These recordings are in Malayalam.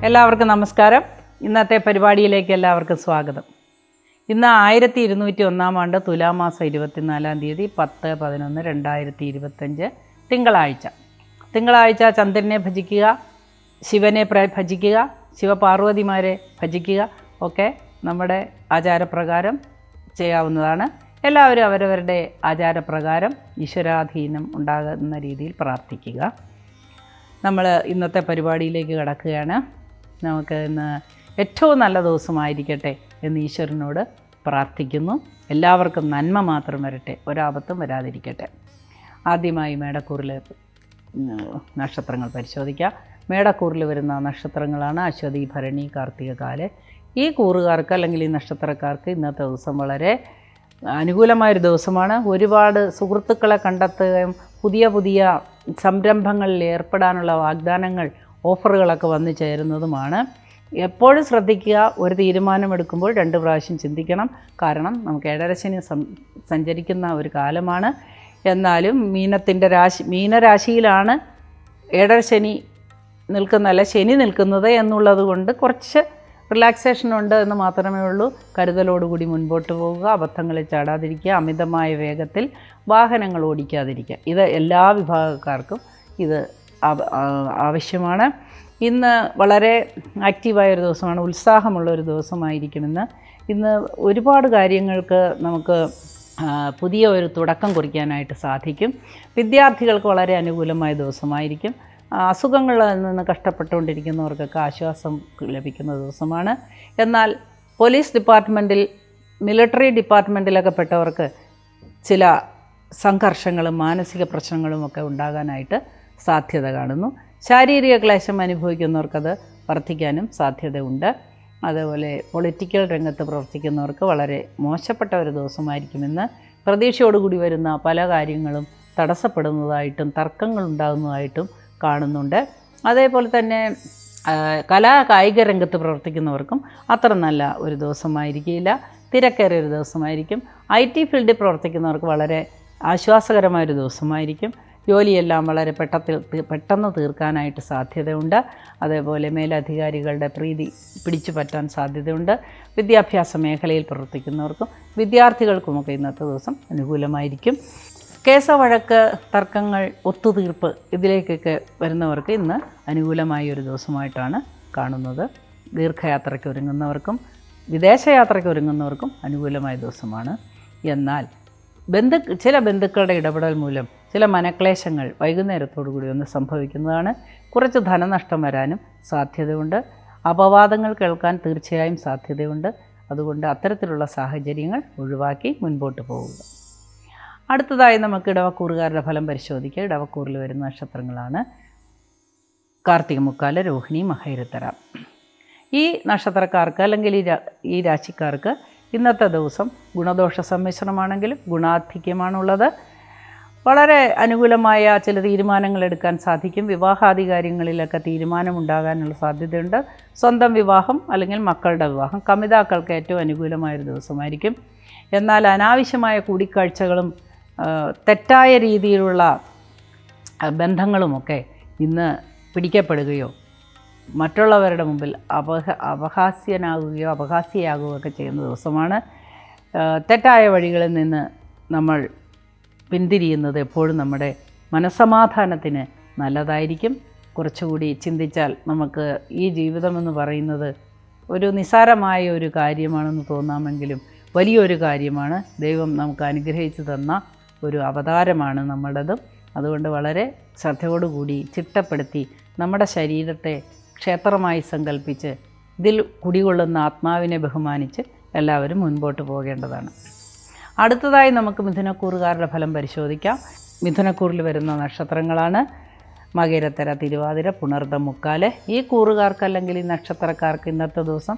എല്ലാവർക്കും നമസ്കാരം. ഇന്നത്തെ പരിപാടിയിലേക്ക് എല്ലാവർക്കും സ്വാഗതം. ഇന്ന് 1201 ആണ്ട് തുലാമാസം 24-ാം തീയതി 10/11/2025 തിങ്കളാഴ്ച ചന്ദ്രനെ ഭജിക്കുക, ശിവനെ ഭജിക്കുക, ശിവപാർവതിമാരെ ഭജിക്കുക ഒക്കെ നമ്മുടെ ആചാരപ്രകാരം ചെയ്യാവുന്നതാണ്. എല്ലാവരും അവരവരുടെ ആചാരപ്രകാരം ഈശ്വരാധീനം ഉണ്ടാകുന്ന രീതിയിൽ പ്രാർത്ഥിക്കുക. നമ്മൾ ഇന്നത്തെ പരിപാടിയിലേക്ക് കടക്കുകയാണ്. നമുക്ക് ഇന്ന് ഏറ്റവും നല്ല ദിവസമായിരിക്കട്ടെ എന്ന് ഈശ്വരനോട് പ്രാർത്ഥിക്കുന്നു. എല്ലാവർക്കും നന്മ മാത്രം വരട്ടെ, ഒരാപത്തും വരാതിരിക്കട്ടെ. ആദ്യമായി മേടക്കൂറിൽ നക്ഷത്രങ്ങൾ പരിശോധിക്കാം. മേടക്കൂറിൽ വരുന്ന നക്ഷത്രങ്ങളാണ് അശ്വതി, ഭരണി, കാർത്തിക, കാല്. ഈ കൂറുകാർക്ക് അല്ലെങ്കിൽ ഈ നക്ഷത്രക്കാർക്ക് ഇന്നത്തെ ദിവസം വളരെ അനുകൂലമായൊരു ദിവസമാണ്. ഒരുപാട് സുഹൃത്തുക്കളെ കണ്ടെത്തുകയും പുതിയ സംരംഭങ്ങളിൽ ഏർപ്പെടാനുള്ള വാഗ്ദാനങ്ങൾ, ഓഫറുകളൊക്കെ വന്നു ചേരുന്നതുമാണ്. എപ്പോഴും ശ്രദ്ധിക്കുക, ഒരു തീരുമാനമെടുക്കുമ്പോൾ 2 പ്രാവശ്യം ചിന്തിക്കണം. കാരണം നമുക്ക് ഏഴരശനി സഞ്ചരിക്കുന്ന ഒരു കാലമാണ്. എന്നാലും മീനരാശിയിലാണ് ഏഴരശനി ശനി നിൽക്കുന്നത് എന്നുള്ളത് കൊണ്ട് കുറച്ച് റിലാക്സേഷൻ ഉണ്ട് എന്ന് മാത്രമേ ഉള്ളൂ. കരുതലോടുകൂടി മുൻപോട്ട് പോവുക, അബദ്ധങ്ങളിൽ ചാടാതിരിക്കുക, അമിതമായ വേഗത്തിൽ വാഹനങ്ങൾ ഓടിക്കാതിരിക്കുക. ഇത് എല്ലാ വിഭാഗക്കാർക്കും ഇത് ആവശ്യമാണ്. ഇന്ന് വളരെ ആക്റ്റീവായൊരു ദിവസമാണ്, ഉത്സാഹമുള്ളൊരു ദിവസമായിരിക്കുമെന്ന്. ഇന്ന് ഒരുപാട് കാര്യങ്ങൾക്ക് നമുക്ക് പുതിയ ഒരു തുടക്കം കുറിക്കാനായിട്ട് സാധിക്കും. വിദ്യാർത്ഥികൾക്ക് വളരെ അനുകൂലമായ ദിവസമായിരിക്കും. അസുഖങ്ങളിൽ നിന്ന് കഷ്ടപ്പെട്ടുകൊണ്ടിരിക്കുന്നവർക്കൊക്കെ ആശ്വാസം ലഭിക്കുന്ന ദിവസമാണ്. എന്നാൽ പോലീസ് ഡിപ്പാർട്ട്മെൻറ്റിൽ, മിലിറ്ററി ഡിപ്പാർട്ട്മെൻറ്റിലൊക്കെ പെട്ടവർക്ക് ചില സംഘർഷങ്ങളും മാനസിക പ്രശ്നങ്ങളുമൊക്കെ ഉണ്ടാകാനായിട്ട് സാധ്യത കാണുന്നു. ശാരീരിക ക്ലേശം അനുഭവിക്കുന്നവർക്കത് വർദ്ധിക്കാനും സാധ്യതയുണ്ട്. അതേപോലെ പൊളിറ്റിക്കൽ രംഗത്ത് പ്രവർത്തിക്കുന്നവർക്ക് വളരെ മോശപ്പെട്ട ഒരു ദിവസമായിരിക്കുമെന്ന്. പ്രതീക്ഷയോടുകൂടി വരുന്ന പല കാര്യങ്ങളും തടസ്സപ്പെടുന്നതായിട്ടും തർക്കങ്ങൾ ഉണ്ടാകുന്നതായിട്ടും കാണുന്നുണ്ട്. അതേപോലെ തന്നെ കായിക രംഗത്ത് പ്രവർത്തിക്കുന്നവർക്കും അത്ര നല്ല ഒരു ദിവസമായിരിക്കില്ല, തിരക്കേറിയ ഒരു ദിവസമായിരിക്കും. IT ഫീൽഡിൽ പ്രവർത്തിക്കുന്നവർക്ക് വളരെ ആശ്വാസകരമായൊരു ദിവസമായിരിക്കും. ജോലിയെല്ലാം വളരെ പെട്ടെന്ന് തീർക്കാനായിട്ട് സാധ്യതയുണ്ട്. അതേപോലെ മേലധികാരികളുടെ പ്രീതി പിടിച്ചു പറ്റാൻ സാധ്യതയുണ്ട്. വിദ്യാഭ്യാസ മേഖലയിൽ പ്രവർത്തിക്കുന്നവർക്കും വിദ്യാർത്ഥികൾക്കുമൊക്കെ ഇന്നത്തെ ദിവസം അനുകൂലമായിരിക്കും. കേസ്, വഴക്ക്, തർക്കങ്ങൾ, ഒത്തുതീർപ്പ് ഇതിലേക്കൊക്കെ വരുന്നവർക്ക് ഇന്ന് അനുകൂലമായ ഒരു ദിവസമായിട്ടാണ് കാണുന്നത്. ദീർഘയാത്രയ്ക്ക് ഒരുങ്ങുന്നവർക്കും വിദേശയാത്രയ്ക്ക് ഒരുങ്ങുന്നവർക്കും അനുകൂലമായ ദിവസമാണ്. എന്നാൽ ചില ബന്ധുക്കളുടെ ഇടപെടൽ മൂലം ചില മനക്ലേശങ്ങൾ വൈകുന്നേരത്തോടു കൂടി ഒന്ന് സംഭവിക്കുന്നതാണ്. കുറച്ച് ധനനഷ്ടം വരാനും സാധ്യതയുണ്ട്. അപവാദങ്ങൾ കേൾക്കാൻ തീർച്ചയായും സാധ്യതയുണ്ട്. അതുകൊണ്ട് അത്തരത്തിലുള്ള സാഹചര്യങ്ങൾ ഒഴിവാക്കി മുൻപോട്ട് പോവുക. അടുത്തതായി നമുക്ക് ഇടവക്കൂറുകാരുടെ ഫലം പരിശോധിക്കുക. ഇടവക്കൂറിൽ വരുന്ന നക്ഷത്രങ്ങളാണ് കാർത്തിക, മുക്കാല്, രോഹിണി, മഹേരത്തര. ഈ നക്ഷത്രക്കാർക്ക് അല്ലെങ്കിൽ ഈ രാശിക്കാർക്ക് ഇന്നത്തെ ദിവസം ഗുണദോഷ സമ്മിശ്രമാണെങ്കിലും ഗുണാധിക്യമാണുള്ളത്. വളരെ അനുകൂലമായ ചില തീരുമാനങ്ങൾ എടുക്കാൻ സാധിക്കും. വിവാഹാദി കാര്യങ്ങളിലൊക്കെ തീരുമാനമുണ്ടാകാനുള്ള സാധ്യതയുണ്ട്. സ്വന്തം വിവാഹം അല്ലെങ്കിൽ മക്കളുടെ വിവാഹം, കമിതാക്കൾക്ക് ഏറ്റവും അനുകൂലമായൊരു ദിവസമായിരിക്കും. എന്നാൽ അനാവശ്യമായ കൂടിക്കാഴ്ചകളും തെറ്റായ രീതിയിലുള്ള ബന്ധങ്ങളുമൊക്കെ ഇന്ന് പിടിക്കപ്പെടുകയോ മറ്റുള്ളവരുടെ മുമ്പിൽ അപഹാസ്യയാകുകയോ ഒക്കെ ചെയ്യുന്ന ദിവസമാണ്. തെറ്റായ വഴികളിൽ നിന്ന് നമ്മൾ പിന്തിരിയുന്നത് എപ്പോഴും നമ്മുടെ മനസ്സമാധാനത്തിന് നല്ലതായിരിക്കും. കുറച്ചുകൂടി ചിന്തിച്ചാൽ നമുക്ക് ഈ ജീവിതമെന്ന് പറയുന്നത് ഒരു നിസ്സാരമായ ഒരു കാര്യമാണെന്ന് തോന്നാമെങ്കിലും വലിയൊരു കാര്യമാണ്. ദൈവം നമുക്ക് അനുഗ്രഹിച്ചു തന്ന ഒരു അവതാരമാണ് നമ്മുടേതും. അതുകൊണ്ട് വളരെ ശ്രദ്ധയോടുകൂടി ചിട്ടപ്പെടുത്തി നമ്മുടെ ശരീരത്തെ ക്ഷേത്രമായി സങ്കല്പിച്ച് ഇതിൽ കുടികൊള്ളുന്ന ആത്മാവിനെ ബഹുമാനിച്ച് എല്ലാവരും മുൻപോട്ട് പോകേണ്ടതാണ്. അടുത്തതായി നമുക്ക് മിഥുനക്കൂറുകാരുടെ ഫലം പരിശോധിക്കാം. മിഥുനക്കൂറിൽ വരുന്ന നക്ഷത്രങ്ങളാണ് മകരത്തര, തിരുവാതിര, പുണർദം, മുക്കാല്. ഈ കൂറുകാർക്ക് അല്ലെങ്കിൽ ഈ നക്ഷത്രക്കാർക്ക് ഇന്നത്തെ ദിവസം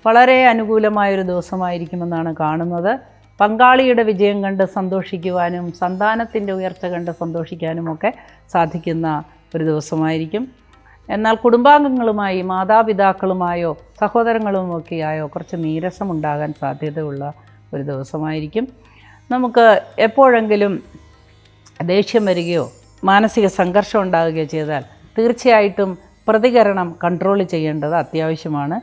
വളരെ അനുകൂലമായൊരു ദിവസമായിരിക്കുമെന്നാണ് കാണുന്നത്. പങ്കാളിയുടെ വിജയം കണ്ട് സന്തോഷിക്കുവാനും സന്താനത്തിൻ്റെ ഉയർച്ച കണ്ട് സന്തോഷിക്കാനുമൊക്കെ സാധിക്കുന്ന ഒരു ദിവസമായിരിക്കും. എന്നാൽ കുടുംബാംഗങ്ങളുമായി, മാതാപിതാക്കളുമായോ സഹോദരങ്ങളുമൊക്കെയായോ കുറച്ച് നീരസമുണ്ടാകാൻ സാധ്യതയുള്ള ഒരു ദിവസമായിരിക്കും. നമുക്ക് എപ്പോഴെങ്കിലും ദേഷ്യം വരികയോ മാനസിക സംഘർഷം ഉണ്ടാകുകയോ ചെയ്താൽ തീർച്ചയായിട്ടും പ്രതികരണം കൺട്രോൾ ചെയ്യേണ്ടത് അത്യാവശ്യമാണ്.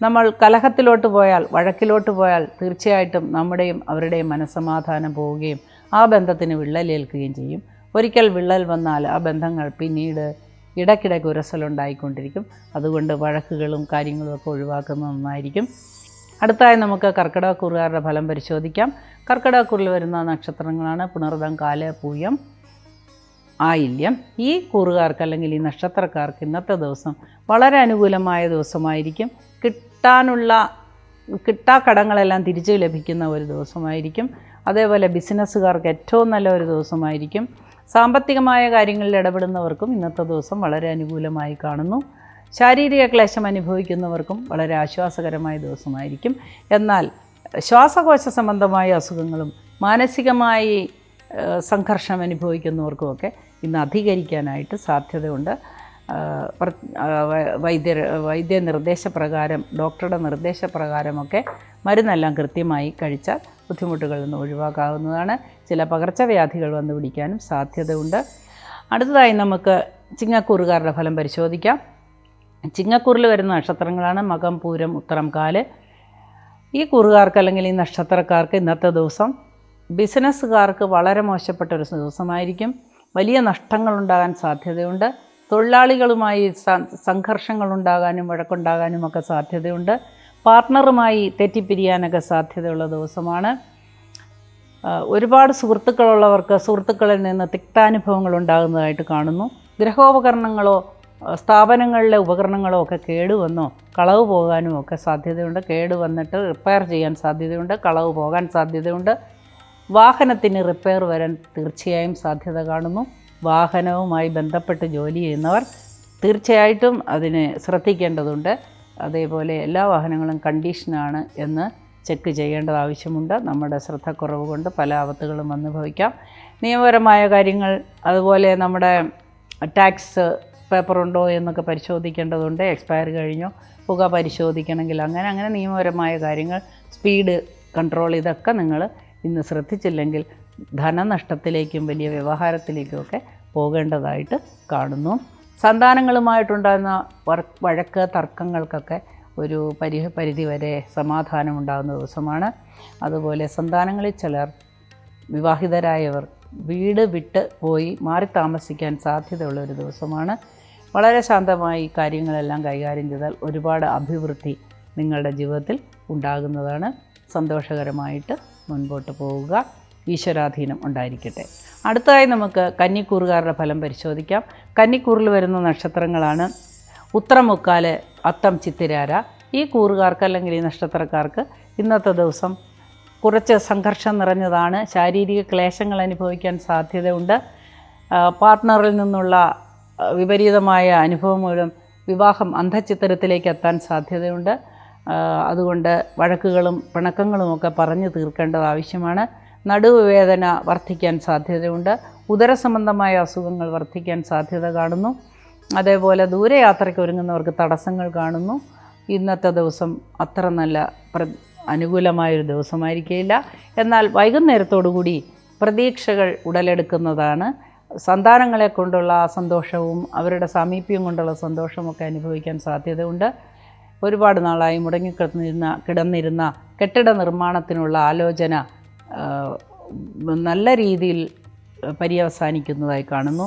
നമ്മൾ കലഹത്തിലോട്ട് പോയാൽ, വഴക്കിലോട്ട് പോയാൽ തീർച്ചയായിട്ടും നമ്മുടെയും അവരുടെയും മനസ്സമാധാനം പോവുകയും ആ ബന്ധത്തിന് വിള്ളലേൽക്കുകയും ചെയ്യും. ഒരിക്കൽ വിള്ളൽ വന്നാൽ ആ ബന്ധങ്ങൾ പിന്നീട് ഇടയ്ക്കിടയ്ക്ക് ഉരസലുണ്ടായിക്കൊണ്ടിരിക്കും. അതുകൊണ്ട് വഴക്കുകളും കാര്യങ്ങളും ഒക്കെ ഒഴിവാക്കുന്നത് നന്നായിരിക്കും. അടുത്തായി നമുക്ക് കർക്കിടകക്കൂറുകാരുടെ ഫലം പരിശോധിക്കാം. കർക്കിടകക്കൂറിൽ വരുന്ന നക്ഷത്രങ്ങളാണ് പുണർദം, കാല്, പൂയം, ആയില്യം. ഈ കൂറുകാർക്ക് അല്ലെങ്കിൽ ഈ നക്ഷത്രക്കാർക്ക് ഇന്നത്തെ ദിവസം വളരെ അനുകൂലമായ ദിവസമായിരിക്കും. കിട്ടാക്കടങ്ങളെല്ലാം തിരിച്ചു ലഭിക്കുന്ന ഒരു ദിവസമായിരിക്കും. അതേപോലെ ബിസിനസ്സുകാർക്ക് ഏറ്റവും നല്ല ഒരു ദിവസമായിരിക്കും. സാമ്പത്തികമായ കാര്യങ്ങളിൽ ഇടപെടുന്നവർക്കും ഇന്നത്തെ ദിവസം വളരെ അനുകൂലമായി കാണുന്നു. ശാരീരിക ക്ലേശം അനുഭവിക്കുന്നവർക്കും വളരെ ആശ്വാസകരമായ ദിവസമായിരിക്കും. എന്നാൽ ശ്വാസകോശ സംബന്ധമായ അസുഖങ്ങളും മാനസികമായി സംഘർഷം അനുഭവിക്കുന്നവർക്കുമൊക്കെ ഇന്ന് അധികരിക്കാനായിട്ട് സാധ്യതയുണ്ട്. വൈദ്യ നിർദ്ദേശപ്രകാരം, ഡോക്ടറുടെ നിർദ്ദേശപ്രകാരമൊക്കെ മരുന്നെല്ലാം കൃത്യമായി കഴിച്ചാൽ ബുദ്ധിമുട്ടുകളിൽ നിന്ന് ഒഴിവാക്കാവുന്നതാണ്. ചില പകർച്ചവ്യാധികൾ വന്നു പിടിക്കാനും സാധ്യതയുണ്ട്. അടുത്തതായി നമുക്ക് ചിങ്ങക്കൂറുകാരുടെ ഫലം പരിശോധിക്കാം. ചിങ്ങക്കൂറിൽ വരുന്ന നക്ഷത്രങ്ങളാണ് മകം, പൂരം, ഉത്തരം, കാല്. ഈ കൂറുകാർക്ക് അല്ലെങ്കിൽ ഈ നക്ഷത്രക്കാർക്ക് ഇന്നത്തെ ദിവസം ബിസിനസ്സുകാർക്ക് വളരെ മോശപ്പെട്ടൊരു ദിവസമായിരിക്കും. വലിയ നഷ്ടങ്ങളുണ്ടാകാൻ സാധ്യതയുണ്ട്. തൊഴിലാളികളുമായി സംഘർഷങ്ങളുണ്ടാകാനും വഴക്കുണ്ടാകാനും ഒക്കെ സാധ്യതയുണ്ട്. പാർട്ട്ണറുമായി തെറ്റിപ്പിരിയാനൊക്കെ സാധ്യതയുള്ള ദിവസമാണ്. ഒരുപാട് സുഹൃത്തുക്കളുള്ളവർക്ക് സുഹൃത്തുക്കളിൽ നിന്ന് തിക്താനുഭവങ്ങൾ ഉണ്ടാകുന്നതായിട്ട് കാണുന്നു. ഗൃഹോപകരണങ്ങളോ സ്ഥാപനങ്ങളിലെ ഉപകരണങ്ങളോ ഒക്കെ കേടുവന്നോ കളവ് പോകാനും ഒക്കെ സാധ്യതയുണ്ട്. കേടുവന്നിട്ട് റിപ്പയർ ചെയ്യാൻ സാധ്യതയുണ്ട്. കളവ് പോകാൻ സാധ്യതയുണ്ട്. വാഹനത്തിന് റിപ്പയർ വരാൻ തീർച്ചയായും സാധ്യത കാണുന്നു. വാഹനവുമായി ബന്ധപ്പെട്ട് ജോലി ചെയ്യുന്നവർ തീർച്ചയായിട്ടും അതിനെ ശ്രദ്ധിക്കേണ്ടതുണ്ട്. അതേപോലെ എല്ലാ വാഹനങ്ങളും കണ്ടീഷനാണ് എന്ന് ചെക്ക് ചെയ്യേണ്ടത് ആവശ്യമുണ്ട്. നമ്മുടെ ശ്രദ്ധക്കുറവ് കൊണ്ട് പല ആപത്തുകളും വന്നു ഭവിക്കാം. നിയമപരമായ കാര്യങ്ങൾ, അതുപോലെ നമ്മുടെ ടാക്സ് പേപ്പറുണ്ടോ എന്നൊക്കെ പരിശോധിക്കേണ്ടതുണ്ട്. എക്സ്പയർ കഴിഞ്ഞോ പുക പരിശോധിക്കണമെങ്കിൽ അങ്ങനെ നിയമപരമായ കാര്യങ്ങൾ, സ്പീഡ് കൺട്രോൾ, ഇതൊക്കെ നിങ്ങൾ ഇന്ന് ശ്രദ്ധിച്ചില്ലെങ്കിൽ ധനനഷ്ടത്തിലേക്കും വലിയ വ്യവഹാരത്തിലേക്കുമൊക്കെ പോകേണ്ടതായിട്ട് കാണുന്നു. സന്താനങ്ങളുമായിട്ടുണ്ടാകുന്ന വഴക്ക് തർക്കങ്ങൾക്കൊക്കെ ഒരു പരിധിവരെ സമാധാനമുണ്ടാകുന്ന ദിവസമാണ്. അതുപോലെ സന്താനങ്ങളിൽ ചിലർ, വിവാഹിതരായവർ വീട് വിട്ട് പോയി മാറി താമസിക്കാൻ സാധ്യതയുള്ള ഒരു ദിവസമാണ്. വളരെ ശാന്തമായി കാര്യങ്ങളെല്ലാം കൈകാര്യം ചെയ്താൽ ഒരുപാട് അഭിവൃദ്ധി നിങ്ങളുടെ ജീവിതത്തിൽ ഉണ്ടാകുന്നതാണ്. സന്തോഷകരമായിട്ട് മുൻപോട്ട് പോവുക. ഈശ്വരാധീനം ഉണ്ടായിരിക്കട്ടെ. അടുത്തതായി നമുക്ക് കന്നിക്കൂറുകാരുടെ ഫലം പരിശോധിക്കാം. കന്നിക്കൂറിൽ വരുന്ന നക്ഷത്രങ്ങളാണ് ഉത്രം, മുക്കാല്, അത്തം, ചിത്തിരാര. ഈ കൂറുകാർക്ക് അല്ലെങ്കിൽ ഈ നക്ഷത്രക്കാർക്ക് ഇന്നത്തെ ദിവസം കുറച്ച് സംഘർഷം നിറഞ്ഞതാണ്. ശാരീരിക ക്ലേശങ്ങൾ അനുഭവിക്കാൻ സാധ്യതയുണ്ട്. പാർട്ട്ണറിൽ നിന്നുള്ള വിപരീതമായ അനുഭവം മൂലം വിവാഹം അന്ധചിത്തരത്തിലേക്ക് എത്താൻ സാധ്യതയുണ്ട്. അതുകൊണ്ട് വഴക്കുകളും പിണക്കങ്ങളുമൊക്കെ പറഞ്ഞു തീർക്കേണ്ടത് ആവശ്യമാണ്. നടുവേദന വർദ്ധിക്കാൻ സാധ്യതയുണ്ട്. ഉദരസംബന്ധമായ അസുഖങ്ങൾ വർദ്ധിക്കാൻ സാധ്യത കാണുന്നു. അതേപോലെ ദൂരയാത്രയ്ക്ക് ഒരുങ്ങുന്നവർക്ക് തടസ്സങ്ങൾ കാണുന്നു. ഇന്നത്തെ ദിവസം അത്ര നല്ല അനുകൂലമായൊരു ദിവസമായിരിക്കില്ല. എന്നാൽ വൈകുന്നേരത്തോടുകൂടി പ്രതീക്ഷകൾ ഉടലെടുക്കുന്നതാണ്. സന്താനങ്ങളെ കൊണ്ടുള്ള സന്തോഷവും അവരുടെ സാമീപ്യം കൊണ്ടുള്ള സന്തോഷമൊക്കെ അനുഭവിക്കാൻ സാധ്യതയുണ്ട്. ഒരുപാട് നാളായി കിടന്നിരുന്ന കെട്ടിട നിർമ്മാണത്തിനുള്ള ആലോചന നല്ല രീതിയിൽ പര്യവസാനിക്കുന്നതായി കാണുന്നു.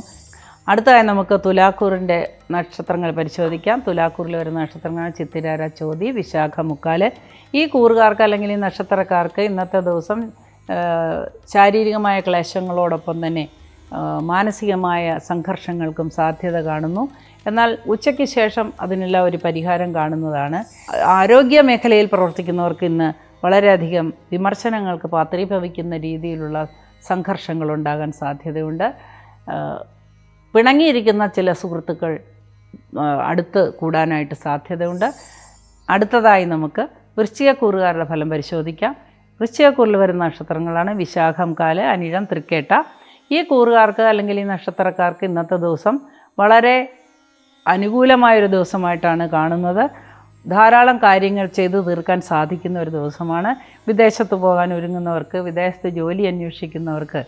അടുത്തതായി നമുക്ക് തുലാക്കൂറിൻ്റെ നക്ഷത്രങ്ങൾ പരിശോധിക്കാം. തുലാക്കൂറിൽ വരുന്ന നക്ഷത്രങ്ങൾ ചിത്തിരാര, ചോതി, വിശാഖ, മുക്കാല്. ഈ കൂറുകാർക്ക് അല്ലെങ്കിൽ ഈ നക്ഷത്രക്കാർക്ക് ഇന്നത്തെ ദിവസം ശാരീരികമായ ക്ലേശങ്ങളോടൊപ്പം തന്നെ മാനസികമായ സംഘർഷങ്ങൾക്കും സാധ്യത കാണുന്നു. എന്നാൽ ഉച്ചയ്ക്ക് ശേഷം അതിനെല്ലാം ഒരു പരിഹാരം കാണുന്നതാണ്. ആരോഗ്യ മേഖലയിൽ പ്രവർത്തിക്കുന്നവർക്ക് ഇന്ന് വളരെയധികം വിമർശനങ്ങൾക്ക് പാത്രീഭവിക്കുന്ന രീതിയിലുള്ള സംഘർഷങ്ങളുണ്ടാകാൻ സാധ്യതയുണ്ട്. പിണങ്ങിയിരിക്കുന്ന ചില സുഹൃത്തുക്കൾ അടുത്ത് കൂടാനായിട്ട് സാധ്യതയുണ്ട്. അടുത്തതായി നമുക്ക് വൃശ്ചികക്കൂറുകാരുടെ ഫലം പരിശോധിക്കാം. വൃശ്ചികക്കൂറിൽ വരുന്ന നക്ഷത്രങ്ങളാണ് വിശാഖം, കാല്, അനിഴം, തൃക്കേട്ട. ഈ കൂറുകാർക്ക് അല്ലെങ്കിൽ ഈ നക്ഷത്രക്കാർക്ക് ഇന്നത്തെ ദിവസം വളരെ അനുകൂലമായൊരു ദിവസമായിട്ടാണ് കാണുന്നത്. ധാരാളം കാര്യങ്ങൾ ചെയ്തു തീർക്കാൻ സാധിക്കുന്ന ഒരു ദിവസമാണ്. വിദേശത്ത് പോകാൻ ഒരുങ്ങുന്നവർക്ക്, വിദേശത്ത് ജോലി അന്വേഷിക്കുന്നവർക്ക്,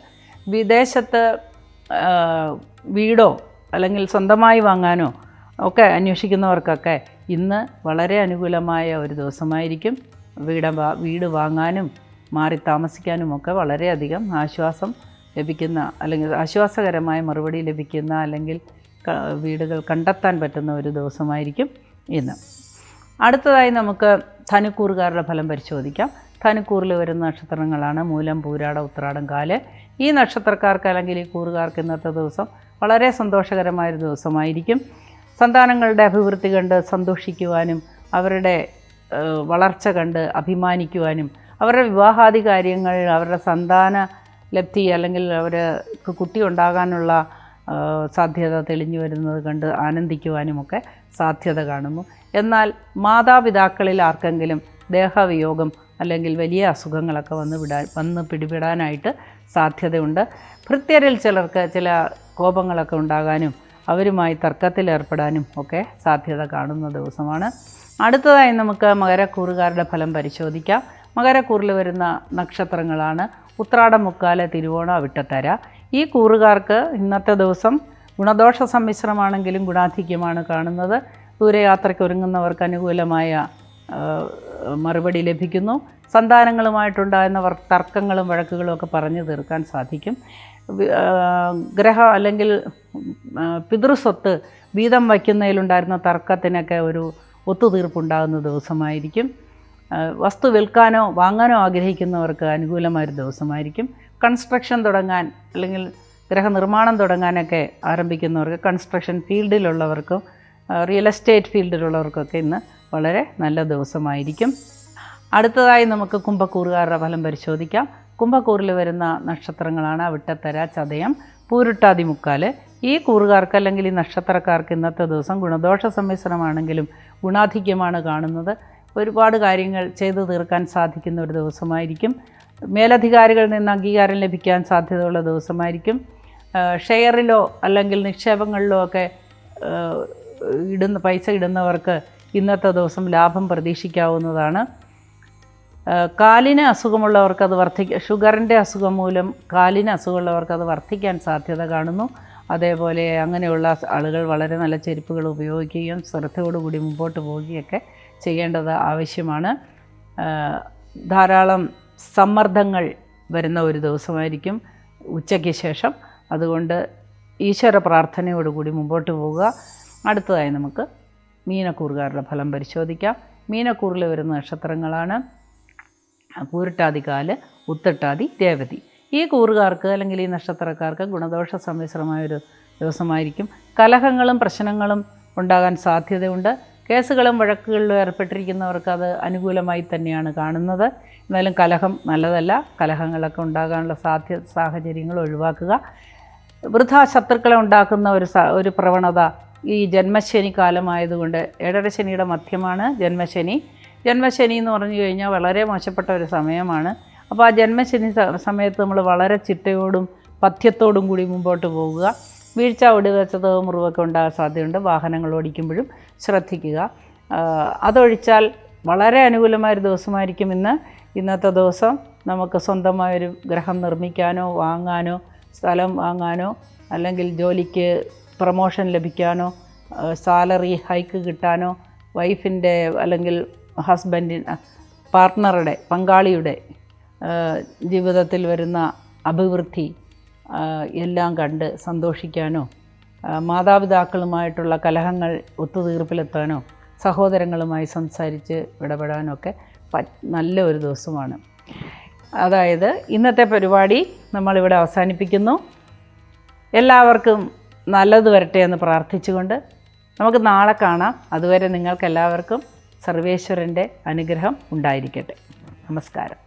വിദേശത്ത് വീടോ അല്ലെങ്കിൽ സ്വന്തമായി വാങ്ങാനോ ഒക്കെ അന്വേഷിക്കുന്നവർക്കൊക്കെ ഇന്ന് വളരെ അനുകൂലമായ ഒരു ദിവസമായിരിക്കും. വീട് വാങ്ങാനും മാറി താമസിക്കാനുമൊക്കെ വളരെയധികം ആശ്വാസം ലഭിക്കുന്ന, അല്ലെങ്കിൽ ആശ്വാസകരമായ മറുപടി ലഭിക്കുന്ന, അല്ലെങ്കിൽ വീടുകൾ കണ്ടെത്താൻ പറ്റുന്ന ഒരു ദിവസമായിരിക്കും ഇന്ന്. അടുത്തതായി നമുക്ക് ധനുക്കൂറുകാരുടെ ഫലം പരിശോധിക്കാം. ധനുക്കൂറിൽ വരുന്ന നക്ഷത്രങ്ങളാണ് മൂലം, പൂരാടം, ഉത്രാടം, കാല്. ഈ നക്ഷത്രക്കാർക്ക് അല്ലെങ്കിൽ ഈ കൂറുകാർക്ക് ഇന്നത്തെ ദിവസം വളരെ സന്തോഷകരമായൊരു ദിവസമായിരിക്കും. സന്താനങ്ങളുടെ അഭിവൃദ്ധി കണ്ട് സന്തോഷിക്കുവാനും അവരുടെ വളർച്ച കണ്ട് അഭിമാനിക്കുവാനും അവരുടെ വിവാഹാദി കാര്യങ്ങൾ, അവരുടെ സന്താന ലബ്ധി അല്ലെങ്കിൽ അവർക്ക് കുട്ടി ഉണ്ടാകാനുള്ള സാധ്യത തെളിഞ്ഞു വരുന്നത് കണ്ട് ആനന്ദിക്കുവാനുമൊക്കെ സാധ്യത കാണുന്നു. എന്നാൽ മാതാപിതാക്കളിൽ ആർക്കെങ്കിലും ദേഹവിയോഗം അല്ലെങ്കിൽ വലിയ അസുഖങ്ങളൊക്കെ വന്ന് പിടിപെടാനായിട്ട് സാധ്യതയുണ്ട്. ഭൃത്യരിൽ ചിലർക്ക് ചില കോപങ്ങളൊക്കെ ഉണ്ടാകാനും അവരുമായി തർക്കത്തിലേർപ്പെടാനും ഒക്കെ സാധ്യത കാണുന്ന ദിവസമാണ്. അടുത്തതായി നമുക്ക് മകരക്കൂറുകാരുടെ ഫലം പരിശോധിക്കാം. മകരക്കൂറിൽ വരുന്ന നക്ഷത്രങ്ങളാണ് ഉത്രാടം, മുക്കാല്, തിരുവോണം, അവിട്ടത്തര. ഈ കൂറുകാർക്ക് ഇന്നത്തെ ദിവസം ഗുണദോഷ സമ്മിശ്രമാണെങ്കിലും ഗുണാധിക്യമാണ് കാണുന്നത്. ദൂരയാത്രയ്ക്ക് ഒരുങ്ങുന്നവർക്ക് അനുകൂലമായ മറുപടി ലഭിക്കുന്നു. സന്താനങ്ങളുമായിട്ടുണ്ടാകുന്ന തർക്കങ്ങളും വഴക്കുകളും ഒക്കെ പറഞ്ഞു തീർക്കാൻ സാധിക്കും. അല്ലെങ്കിൽ പിതൃസ്വത്ത് വീതം വയ്ക്കുന്നതിലുണ്ടായിരുന്ന തർക്കത്തിനൊക്കെ ഒരു ഒത്തുതീർപ്പുണ്ടാകുന്ന ദിവസമായിരിക്കും. വസ്തു വിൽക്കാനോ വാങ്ങാനോ ആഗ്രഹിക്കുന്നവർക്ക് അനുകൂലമായൊരു ദിവസമായിരിക്കും. കൺസ്ട്രക്ഷൻ തുടങ്ങാൻ അല്ലെങ്കിൽ ഗൃഹനിർമ്മാണം തുടങ്ങാനൊക്കെ ആരംഭിക്കുന്നവർക്ക്, കൺസ്ട്രക്ഷൻ ഫീൽഡിലുള്ളവർക്കും റിയൽ എസ്റ്റേറ്റ് ഫീൽഡിലുള്ളവർക്കൊക്കെ ഇന്ന് വളരെ നല്ല ദിവസമായിരിക്കും. അടുത്തതായി നമുക്ക് കുംഭക്കൂറുകാരുടെ ഫലം പരിശോധിക്കാം. കുംഭക്കൂറിൽ വരുന്ന നക്ഷത്രങ്ങളാണ് അവിട്ടത്തര, ചതയം, പൂരുട്ടാതി, മുക്കാല്. ഈ കൂറുകാർക്ക് അല്ലെങ്കിൽ ഈ നക്ഷത്രക്കാർക്ക് ഇന്നത്തെ ദിവസം ഗുണദോഷ സമ്മിശ്രമാണെങ്കിലും ഗുണാധിക്യമാണ് കാണുന്നത്. ഒരുപാട് കാര്യങ്ങൾ ചെയ്തു തീർക്കാൻ സാധിക്കുന്ന ഒരു ദിവസമായിരിക്കും. മേലധികാരികളിൽ നിന്ന് അംഗീകാരം ലഭിക്കാൻ സാധ്യതയുള്ള ദിവസമായിരിക്കും. ഷെയറിലോ അല്ലെങ്കിൽ നിക്ഷേപങ്ങളിലോ ഒക്കെ പൈസ ഇടുന്നവർക്ക് ഇന്നത്തെ ദിവസം ലാഭം പ്രതീക്ഷിക്കാവുന്നതാണ്. കാലിന് അസുഖമുള്ളവർക്ക് അത് ഷുഗറിൻ്റെ അസുഖം മൂലം കാലിന് അസുഖമുള്ളവർക്ക് അത് വർദ്ധിക്കാൻ സാധ്യത കാണുന്നു. അതേപോലെ അങ്ങനെയുള്ള ആളുകൾ വളരെ നല്ല ചെരുപ്പുകൾ ഉപയോഗിക്കുകയും ശ്രദ്ധയോടുകൂടി മുമ്പോട്ട് പോവുകയൊക്കെ ചെയ്യേണ്ടത് ആവശ്യമാണ്. ധാരാളം സമ്മർദ്ദങ്ങൾ വരുന്ന ഒരു ദിവസമായിരിക്കും ഉച്ചയ്ക്ക് ശേഷം. അതുകൊണ്ട് ഈശ്വര പ്രാർത്ഥനയോടുകൂടി മുമ്പോട്ട് പോവുക. അടുത്തതായി നമുക്ക് മീനക്കൂറുകാരുടെ ഫലം പരിശോധിക്കാം. മീനക്കൂറിൽ വരുന്ന നക്ഷത്രങ്ങളാണ് പൂരുട്ടാതി, കാല്, ഉത്രട്ടാതി, രേവതി. ഈ കൂറുകാർക്ക് അല്ലെങ്കിൽ ഈ നക്ഷത്രക്കാർക്ക് ഗുണദോഷ സമ്മിശ്രമായൊരു ദിവസമായിരിക്കും. കലഹങ്ങളും പ്രശ്നങ്ങളും ഉണ്ടാകാൻ സാധ്യതയുണ്ട്. കേസുകളും വഴക്കുകളിലും ഏർപ്പെട്ടിരിക്കുന്നവർക്ക് അത് അനുകൂലമായി തന്നെയാണ് കാണുന്നത്. എന്നാലും കലഹം നല്ലതല്ല. കലഹങ്ങളൊക്കെ ഉണ്ടാകാനുള്ള സാഹചര്യങ്ങൾ ഒഴിവാക്കുക. വൃഥാ ശത്രുക്കളെ ഉണ്ടാക്കുന്ന ഒരു പ്രവണത ഈ ജന്മശനി കാലമായതുകൊണ്ട്, ഏഴര ശനിയുടെ മധ്യമാണ് ജന്മശനി. ജന്മശനി എന്ന് പറഞ്ഞു കഴിഞ്ഞാൽ വളരെ മോശപ്പെട്ട ഒരു സമയമാണ്. അപ്പോൾ ആ ജന്മശനി സമയത്ത് നമ്മൾ വളരെ ചിട്ടയോടും പഥ്യത്തോടും കൂടി മുമ്പോട്ട് പോവുക. വീഴ്ച, ഒടിവെച്ചതോ മുറിവൊക്കെ ഉണ്ടാകാൻ സാധ്യതയുണ്ട്. വാഹനങ്ങൾ ഓടിക്കുമ്പോഴും ശ്രദ്ധിക്കുക. അതൊഴിച്ചാൽ വളരെ അനുകൂലമായൊരു ദിവസമായിരിക്കും ഇന്നത്തെ ദിവസം. നമുക്ക് സ്വന്തമായൊരു ഗൃഹം നിർമ്മിക്കാനോ വാങ്ങാനോ സ്ഥലം വാങ്ങാനോ അല്ലെങ്കിൽ ജോലിക്ക് പ്രമോഷൻ ലഭിക്കാനോ സാലറി ഹൈക്ക് കിട്ടാനോ വൈഫിൻ്റെ അല്ലെങ്കിൽ പാർട്ട്ണറുടെ പങ്കാളിയുടെ ജീവിതത്തിൽ വരുന്ന അഭിവൃദ്ധി എല്ലാം കണ്ട് സന്തോഷിക്കാനോ മാതാപിതാക്കളുമായിട്ടുള്ള കലഹങ്ങൾ ഒത്തുതീർപ്പിലെത്താനോ സഹോദരങ്ങളുമായി സംസാരിച്ച് ഇടപെടാനൊക്കെ നല്ല ഒരു ദിവസമാണ്. അതായത് ഇന്നത്തെ പരിപാടി നമ്മളിവിടെ അവസാനിപ്പിക്കുന്നു. എല്ലാവർക്കും നല്ലത് വരട്ടെ എന്ന് പ്രാർത്ഥിച്ചുകൊണ്ട് നമുക്ക് നാളെ കാണാം. അതുവരെ നിങ്ങൾക്കെല്ലാവർക്കും സർവേശ്വരൻ്റെ അനുഗ്രഹം ഉണ്ടായിരിക്കട്ടെ. നമസ്കാരം.